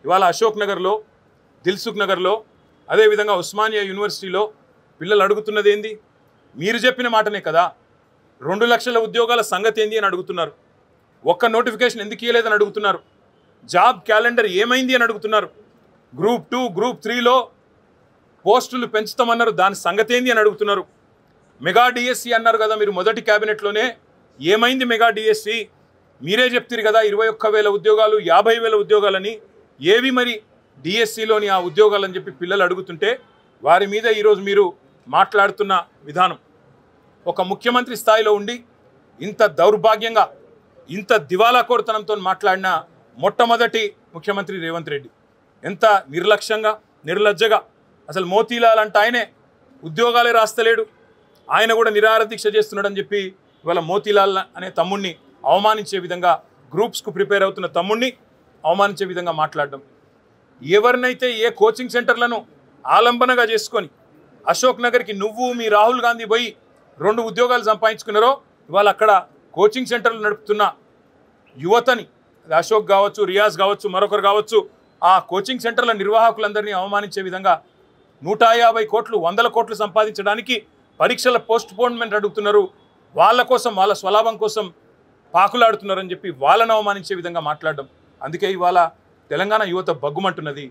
ఇవాళ అశోక్ నగర్లో, దిల్సుఖ్ నగర్లో, అదేవిధంగా ఉస్మానియా యూనివర్సిటీలో పిల్లలు అడుగుతున్నది ఏంది? మీరు చెప్పిన మాటనే కదా, 2 లక్షల ఉద్యోగాల సంగతి ఏంది అని అడుగుతున్నారు. ఒక్క నోటిఫికేషన్ ఎందుకు ఇవ్వలేదని అడుగుతున్నారు. జాబ్ క్యాలెండర్ ఏమైంది అని అడుగుతున్నారు. గ్రూప్ 2, గ్రూప్ 3లో పోస్టులు పెంచుతామన్నారు, దాని సంగతి ఏంది అని అడుగుతున్నారు. మెగా డిఎస్సి అన్నారు కదా మీరు మొదటి క్యాబినెట్లోనే, ఏమైంది మెగా డిఎస్సి? మీరే చెప్తారు కదా 21,000 ఉద్యోగాలు, 50,000 ఉద్యోగాలని. ఏవి మరి డిఎస్సిలోని ఆ ఉద్యోగాలని చెప్పి పిల్లలు అడుగుతుంటే వారి మీద ఈరోజు మీరు మాట్లాడుతున్న విధానం, ఒక ముఖ్యమంత్రి స్థాయిలో ఉండి ఇంత దౌర్భాగ్యంగా, ఇంత దివాలాకోరుతనంతో మాట్లాడిన మొట్టమొదటి ముఖ్యమంత్రి రేవంత్ రెడ్డి. ఎంత నిర్లక్ష్యంగా, నిర్లజ్జగా, అసలు మోతీలాల్ అంటే ఆయనే ఉద్యోగాలే రాస్తలేడు, ఆయన కూడా నిరాహార దీక్ష చేస్తున్నాడని చెప్పి ఇవాళ మోతీలాల్ అనే తమ్ముడిని అవమానించే విధంగా, గ్రూప్స్కు ప్రిపేర్ అవుతున్న తమ్ముడిని అవమానించే విధంగా మాట్లాడడం. ఎవరినైతే ఏ కోచింగ్ సెంటర్లను ఆలంబనగా చేసుకొని అశోక్ నగర్కి నువ్వు మీ రాహుల్ గాంధీ పోయి 2 ఉద్యోగాలు సంపాదించుకున్నారో, ఇవాళ అక్కడ కోచింగ్ సెంటర్లు నడుపుతున్న యువతని, అశోక్ కావచ్చు, రియాజ్ కావచ్చు, మరొకరు కావచ్చు, ఆ కోచింగ్ సెంటర్ల నిర్వాహకులందరినీ అవమానించే విధంగా 150 కోట్లు, 100 కోట్లు సంపాదించడానికి పరీక్షల పోస్ట్ పోన్మెంట్ అడుగుతున్నారు. వాళ్ళ కోసం, వాళ్ళ స్వలాభం కోసం పాకులాడుతున్నారని చెప్పి వాళ్ళని అవమానించే విధంగా మాట్లాడడం. అందుకే ఇవాళ తెలంగాణ యువత బగ్గుమంటున్నది.